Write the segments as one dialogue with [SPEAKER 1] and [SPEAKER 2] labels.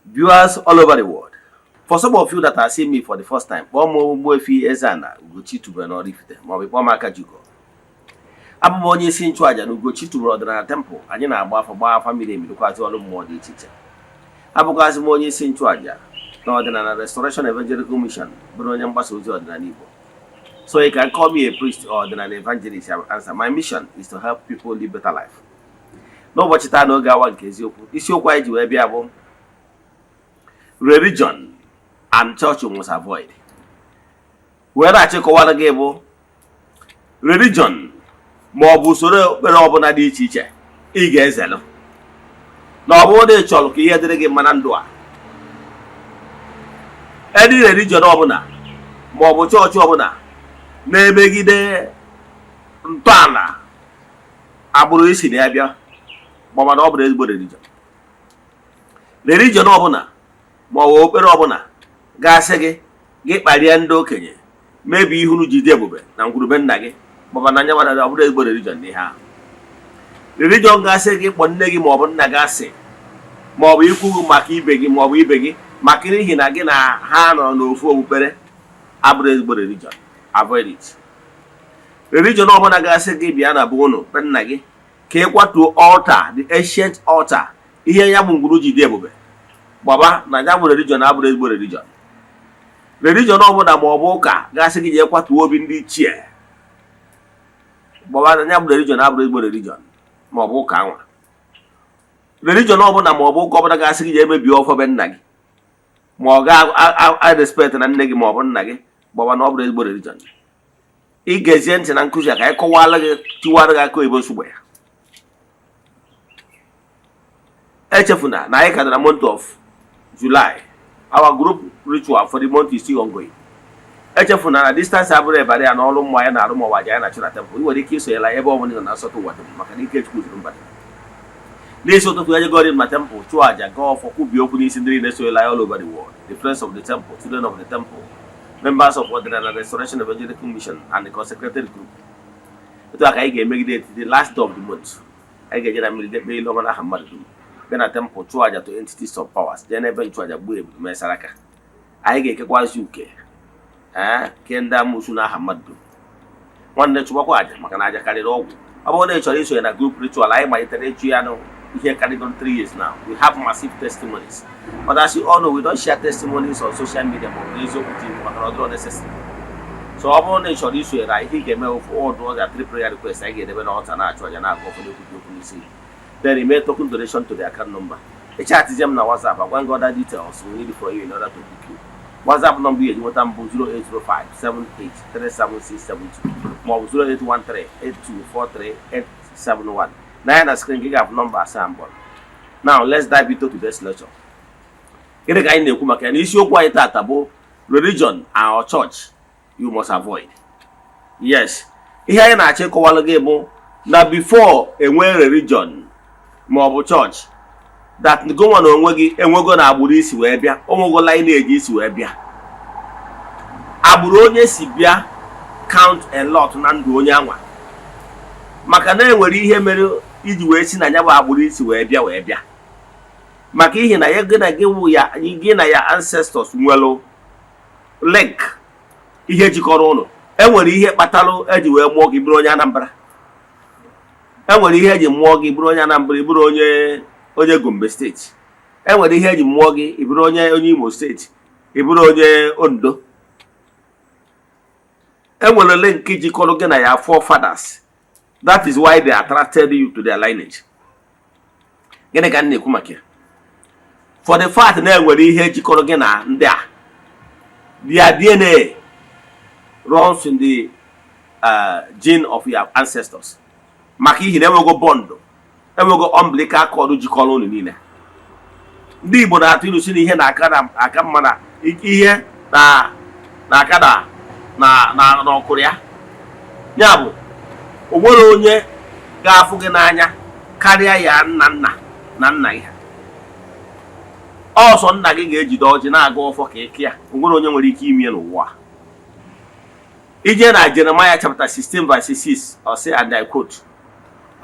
[SPEAKER 1] Viewers all over the world. For some of you that are seeing me for the first time, Eze-Ana Ugochi tubelu n'Oraifite ma ọ bụ kpọọ m aka Jugo. Abụ m onye isi nchụaja na Ugochi tubelu ọdịnala temple anyị na-agba afa mmiri emidokwazi ọrụ mmụọ dị iche iche. Abụkwazị m onye isi nchụaja na ọdịnala Restoration Evangelical Mission bụrụ onye mgbasa ozi ọdịnala Igbo. So you can call me a priest or ọdịnala evangelist. Answer. My mission is to help people live better life. N'ụbọchị taa n'oge awa nke eziokwu, isiokwu anyị ji wee bịa bụ religion and church you must avoid. Where na-achịkọwara gị bụ religion ma ọ bụ usoro okpukpere ọbụla dị iche iche ị ga-ezelụ na ọ bụrụ na ị chọrọ ka ihe dịrị gị mma na ndụ a. Any religion ọbụla ma ọ bụ chọọchị ọbụla na-emegide ntọala agbụrụ isi na ya bịa ma ọ bụrụ ezigbo religion. Religion ọbụla ma ọ bụ okpukpere ọbụla ga-asị gị kparịa ndị okenye mebi ihunu jide ebube na ngwurube nna gị ma na anya ọ bụrụ ezigbo religion n'ihe ahụ. Religion ga-asị gị kpọ nne gị ma ọ bụ nna gị asị ma ọ bụ ikwu maka ibe gị ma ọ bụ ibe gị maka n'ihi na gị na ha nọ n'ofu okpukpere abụrụ ezigbo religion. Avoid it. Religion ọbụla ga-asị gị bịa na be unu be nna gị ka ị kwatuo altar, the ancient altar, ihe ya bụ ngwuru jide ebube, gbaba na ya bụ religion abụrụ ezigbo religion. Religion ọbụla ma ọ bụ ụka ga-asị gị jee kwatuo obi ndị ichie, gbaba na ya bụ religion abụrụ ezigbo religion ma ọ bụ ụka anwa. Religion ọbụla ma ọ bụ ụka ọbụla ga-asị gị jee mebie ọfọ be nna gị ma ọ ga-respect na nne gị ma ọ bụ nna gị, gbaba na ọ bụrụ ezigbo religion. Ị gezie ntị na nkụzi a ka anyị kọwara gị, tiwara gị aka oyibo nsogbu ya. Echefuna na anyị ka na month of July. Our group ritual for the month is still ongoing. Echefuna na distance abụrụ ebara ya na ọrụ mmụọ ya na arụ maọwa ya na-achụ na temple. I nwere ike iso ya la ebe ọbụla na asọtụ ụwa dum maka na ike Chukwu zuru mbata. N'isi ụtụtụ ya jegori na temple chụọ aja gaa ọfọ kwubi okwu n'isi ndị niile so all over the world. The friends of the temple, children of the temple, members of Ordinary Restoration Evangelical Mission and the consecrated group. Etu aka anyị ga-emegide the last day of the month. Anyị ga-eje na mmiri dekpe ilu ọma n'aha mmadụ dum. Bịa na temple chụọ aja to entities of powers. Jee n'ebe nchụ aja gbuo ebu mee saraka. Anyị ga-ekekwazi uke ke ndị amụsụ n'aha mmadụ dum. Nwanne chụbakwa aja maka na aja karịrị ọgwụ. Ọ bụrụ na ị chọrọ iso ya na group ritual, anyị malitere ịchụ ya nụ ihe karịrị 3 years now. We have massive testimonies. But as you all know, we don't share testimonies on social media ma ọ bụ eziokwu TV maka na ọ dịrọ necessary. So ọ bụrụ na ị chọrọ iso ya na ihe ị ga-eme ofu ọdụ ọga 3 prayer requests anyị ga-edebe na ọta na-achụ aja na-agụ ọfụ n'okwu okwu n'isi. Then you may token donation to the account number. A chat is them na WhatsApp. I'm going to other details we need for you in order to book you. WhatsApp number is 0805 7837 more 0813 8243 871. Now the screen gig up number sample. Now let's dive into today's lecture. Gịnị ka anyị na-ekwu maka ya na isiokwu anyị taata bụ religion and church you must avoid. Yes, ihe anyị na-achọ ịkọwalụ gị bụ na before enwe religion ma ọ bụ church that gụnwa na onwe gị enwego na agbụrụ isi wee bịa, onwego lineage isi wee bịa. Agbụrụ onye si bịa count a lot na ndụ onye anwa, maka na enwere ihe mere iji wee si na ya bụ agbụrụ isi wee bịa maka ihe na ya gị na gị na ya ancestors nwere link, ihe jikọrọ ụnụ. Enwere ihe kpatalụ eji wee mụọ gị bụrụ onye Anambra. Enwere ihe eji mụọ gị bụrụ onye Anambra, ịbụrụ onye Gombe steeti. Enwere ihe eji mụọ gị ịbụrụ onye Imo steeti, ịbụrụ onye Ondo. Enwere link jikọrọ gị na ya forefathers. That is why they attracted you to their lineage. Gịnị ka na-ekwu maka ya? For the fact na enwere ihe jikọrọ gị na ndị a, their DNA runs in the gene of your ancestors. Maka ihe na enwego bond, enwego umbilical cord jikọrọ unu niile. Ndị Igbo na-atụ ilu si na ihe na-aka mma na ihe na-aka na ọkụrụ ya. Ya bụ o nwere onye ga-afụ gị n'anya karịa ya nna ya. Ọsọ nna gị ga-ejide ọjị na-aga ọfọ ka eke ya. O nwere onye nwere ike ime n'ụwa. Ije na Jeremiah chapter 16 verse 6, or say, and I quote,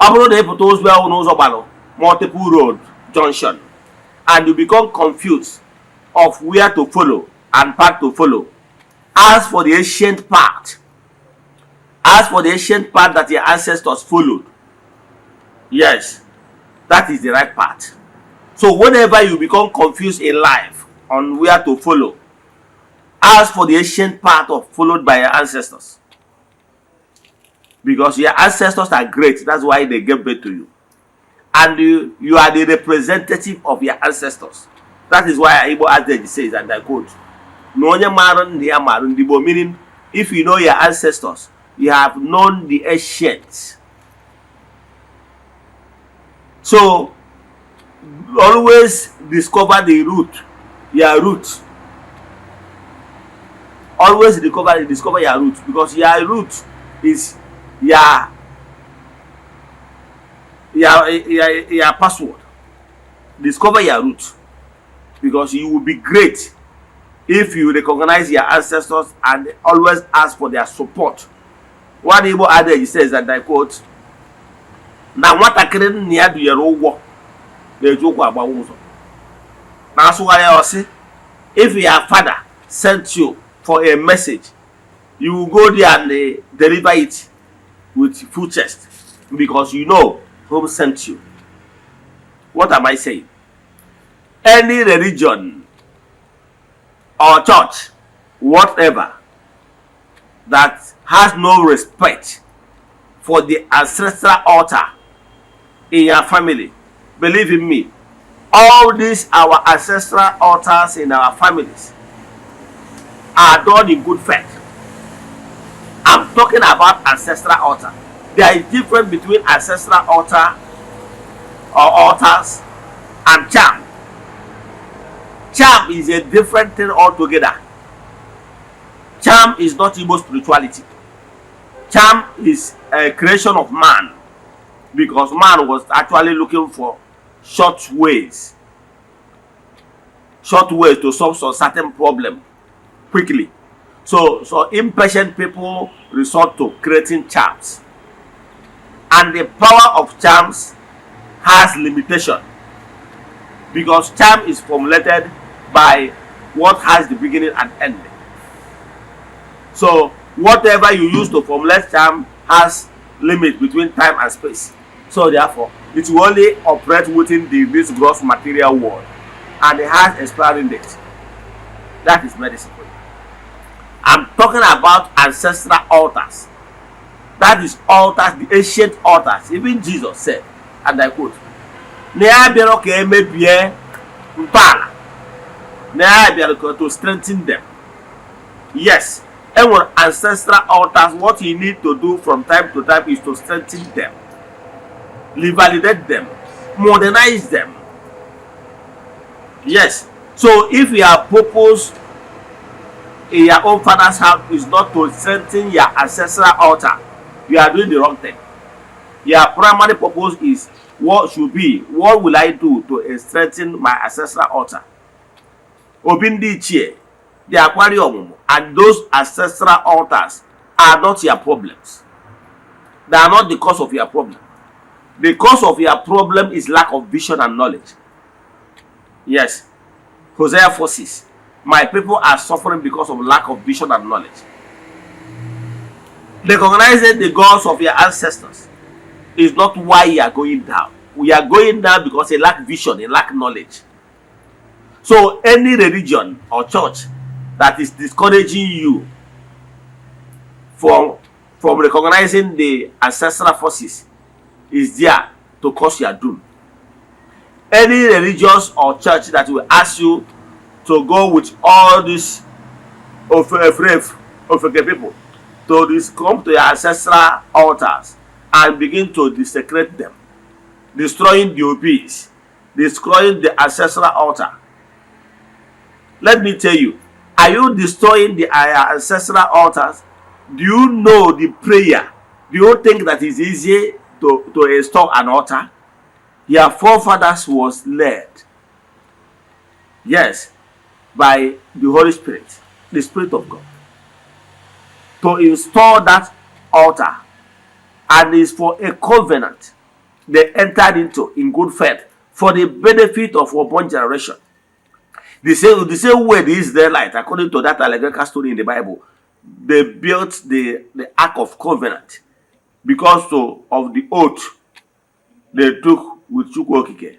[SPEAKER 1] ọ bụrụ na ịpụta ụzọ ahụ n'ụzọ gbalụ multiple road junction and you become confused of where to follow and path to follow, ask for the ancient path. Ask for the ancient path that your ancestors followed. Yes, that is the right path. So whenever you become confused in life on where to follow, ask for the ancient path followed by your ancestors. Because your ancestors are great, that's why they gave birth to you. And you are the representative of your ancestors. That is why Igbo adage says, and I quote, "No meaning if you know your ancestors, you have known the ancients." So always discover the root, your root. Always discover your root, because your root is your password. Discover your root, because you will be great if you recognize your ancestors and always ask for their support. One Igbo adage says, and I quote, "Na nwatakịrị nna ya dụnyere ụgwọ na-eji ụkwụ agbawa ụzọ." Na-asụgharị ya ọsị, if your father sent you for a message, you will go there and deliver it with full chest, because you know whom sent you. What am I saying? Any religion or church, whatever, that has no respect for the ancestral altar in your family, believe in me, all these our ancestral altars in our families are done in good faith. I'm talking about ancestral altar. There is difference between ancestral altar or altars and charm. Charm is a different thing altogether. Charm is not Igbo spirituality. Charm is a creation of man, because man was actually looking for short ways to solve some certain problem quickly. So impatient people resort to creating charms, and the power of charms has limitation, because charm is formulated by what has the beginning and end. So whatever you use to formulate charm has limit between time and space. So therefore, it will only operate within this gross material world, and it has expiring date. That is medicine. I'm talking about ancestral altars. That is altars, the ancient altars. Even Jesus said, and I quote, to strengthen them. Yes, and with ancestral altars, what you need to do from time to time is to strengthen them, revalidate them, modernize them. Yes. So if your purpose in your own father's house is not to strengthen your ancestral altar, you are doing the wrong thing. Your primary purpose is what will I do to strengthen my ancestral altar? Obindi Chie, the aquarium, and those ancestral altars are not your problems. They are not the cause of your problem. The cause of your problem is lack of vision and knowledge. Yes. Hosea 4:6. My people are suffering because of lack of vision and knowledge. Recognizing the gods of your ancestors is not why you are going down. We are going down because they lack vision, they lack knowledge. So any religion or church that is discouraging you from recognizing the ancestral forces is there to cause your doom. Any religious or church that will ask you to go with all these of people to come to your ancestral altars and begin to desecrate them, destroying the obese, destroying the ancestral altar. Let me tell you, are you destroying the ancestral altars? Do you know the prayer? Do you think that it's easy to install an altar? Your forefathers was led, yes, by the Holy Spirit, the Spirit of God, to install that altar, and it's for a covenant they entered into in good faith for the benefit of one generation. The same way the Israelites, according to that allegorical story in the Bible, they built the Ark of Covenant because of the oath they took with Chukwokike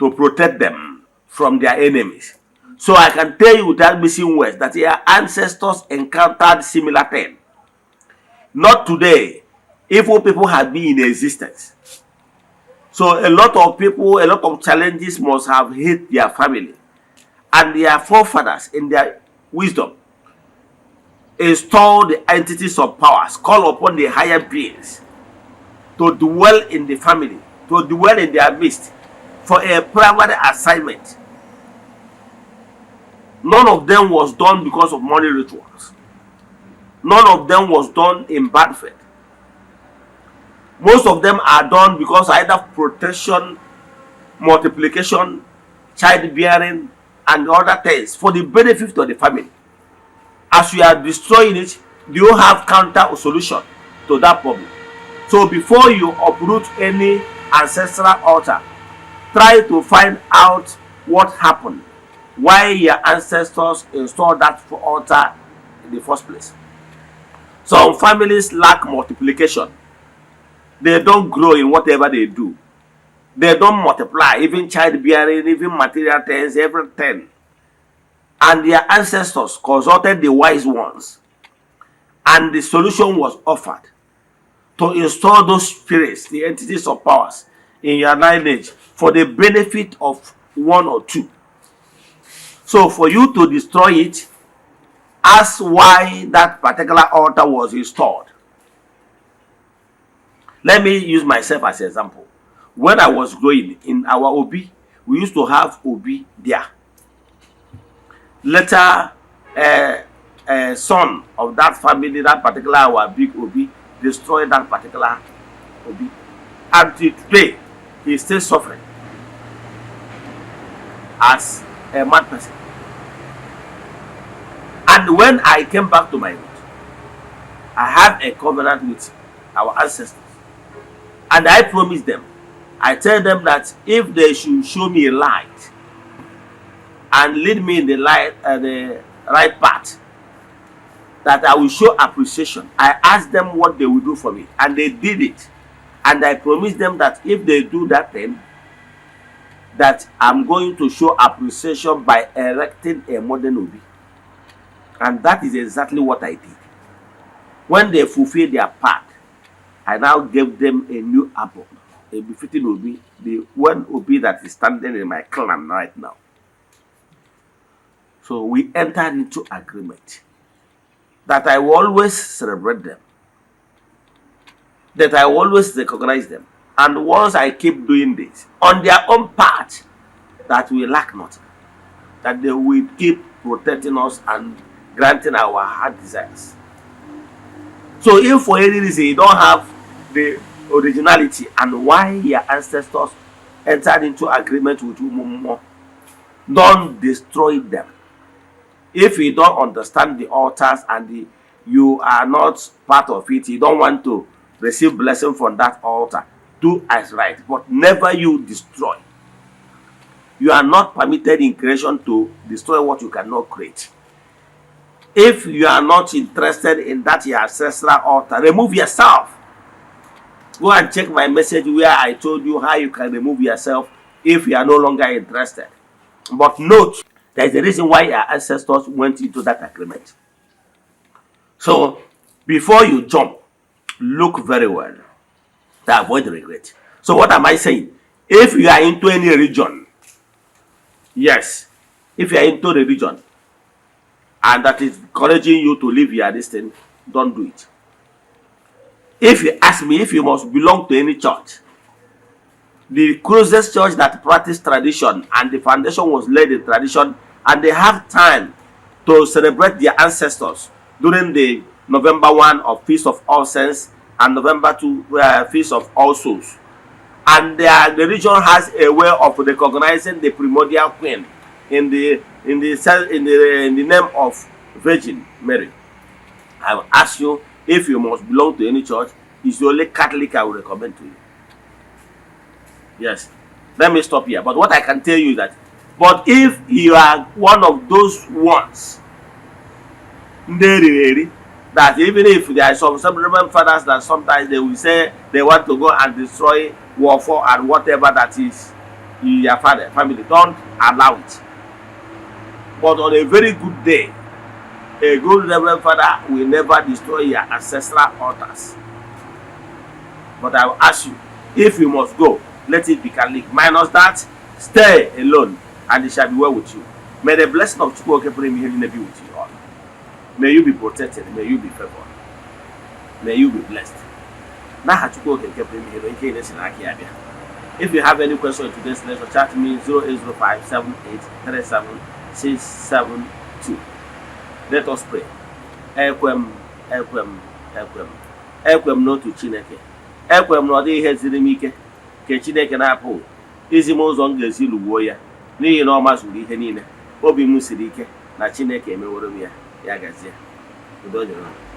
[SPEAKER 1] to protect them from their enemies. So I can tell you without missing words that your ancestors encountered similar thing. Not today. Evil people have been in existence. So a lot of people, a lot of challenges must have hit their family. And their forefathers, in their wisdom, install the entities of powers, call upon the higher beings to dwell in the family, to dwell in their midst for a primary assignment. None of them was done because of money rituals. None of them was done in bad faith. Most of them are done because either protection, multiplication, childbearing, and other things for the benefit of the family. As you are destroying it, do you have counter solution to that problem? So before you uproot any ancestral altar, try to find out what happened, why your ancestors installed that altar in the first place. Some families lack multiplication. They don't grow in whatever they do. They don't multiply, even childbearing, even material things, everything. And their ancestors consulted the wise ones, and the solution was offered to install those spirits, the entities of powers, in your lineage for the benefit of one or two. So for you to destroy it, ask why that particular altar was installed. Let me use myself as an example. When I was growing in our Obi, we used to have Obi there. Later, a son of that family, that particular our big Obi, destroyed that particular Obi. Until today, he is still suffering as a mad person. And when I came back to my root, I have a covenant with our ancestors. And I promised them, I tell them that if they should show me a light and lead me in the right path, that I will show appreciation. I asked them what they will do for me, and they did it. And I promised them that if they do that thing, that I'm going to show appreciation by erecting a modern Obi. And that is exactly what I did. When they fulfilled their part, I now gave them a new apple, a befitting Obi, the one Obi that is standing in my clan right now. So we entered into agreement that I will always celebrate them, that I will always recognize them. And once I keep doing this, on their own part, that we lack nothing, that they will keep protecting us and granting our heart desires. So if for any reason you don't have the originality and why your ancestors entered into agreement with you, don't destroy them. If you don't understand the altars and you are not part of it, you don't want to receive blessing from that altar, do as right, but never you destroy. You are not permitted in creation to destroy what you cannot create. If you are not interested in that your ancestral altar, remove yourself. Go and check my message where I told you how you can remove yourself if you are no longer interested. But note, there is a reason why your ancestors went into that agreement. So, before you jump, look very well to avoid regret. So what am I saying? If you are into any religion, yes, if you are into religion, and that is encouraging you to live your destiny, don't do it. If you ask me if you must belong to any church, the closest church that practice tradition and the foundation was laid in tradition, and they have time to celebrate their ancestors during the November 1 of Feast of All Saints and November 2 Feast of All Souls. And their religion has a way of recognizing the primordial queen in the name of Virgin Mary. I will ask you if you must belong to any church. It's the only Catholic I will recommend to you. Yes. Let me stop here. But what I can tell you is that, but if you are one of those ones, that even if there are some reverend fathers that sometimes they will say they want to go and destroy warfare and whatever that is in your family, don't allow it. But on a very good day, a good reverend father will never destroy your ancestral altars. But I will ask you, if you must go, let it be Catholic. Minus that, stay alone, and it shall be well with you. May the blessing of Chukwu be with you all. May you be protected. May you be favored. May you be blessed. If you have any question in today's lesson, chat me 0805 7837 672. Let us pray. Ekwem no to Chineke. Ekwem no dị ihe ziri m ike ka Chineke na-apụ izi m ụzọ m ga-esi lụgbuo ya n'ihi na ọ mazuru ihe niile. Obi m siri ike na Chineke emeworo m ya. Ya gazie. Udo dịrị unu.